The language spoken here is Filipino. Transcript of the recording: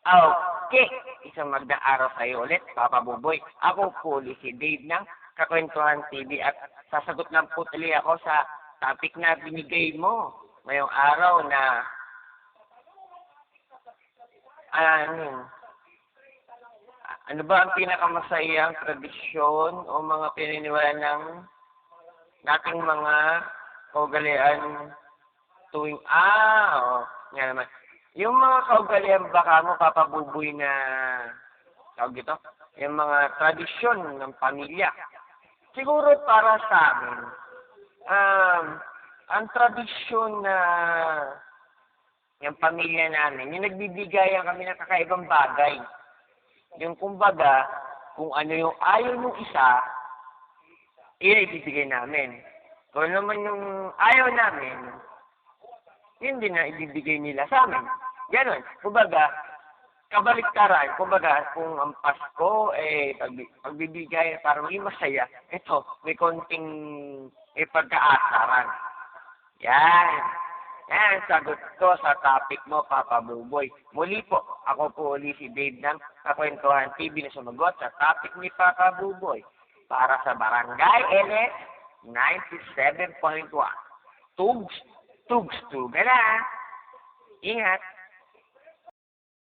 Okay, isang magandang araw sa iyo ulit, Papa Buboy. Ako po si Dave ng Kakwentuhan TV at sasagot lang po tuloy ako sa topic na binigay mo ngayong araw na ano, ano ba ang pinakamasayang tradisyon o mga pininiwalaan ng nating mga kaugalian tuwing, nga naman. Yung mga kaugalian baka mo, Papa Buboy, na, tawag dito, yung mga tradisyon ng pamilya. Siguro para sa amin, ang tradisyon na yung pamilya namin, yung nagbibigayan kami ng kakaibang bagay. Yung kumbaga, kung ano yung ayaw ng isa, ibibigay namin. Kung naman yung ayaw namin, yun din na ibibigay nila sa amin. Ganon. Kumbaga, kabaliktaran. Kumbaga, kung ang Pasko, pagbibigay para maging masaya, ito, may konting pagkaasaran. Yan. Yan, sagot ko sa topic mo, Papa Buboy. Muli po, ako po uli si Dave ng Kakwentuhan TV na sumagot sa topic ni Papa Buboy para sa Barangay LS 97.1. Tugs, tugs, tuga na. Ingat.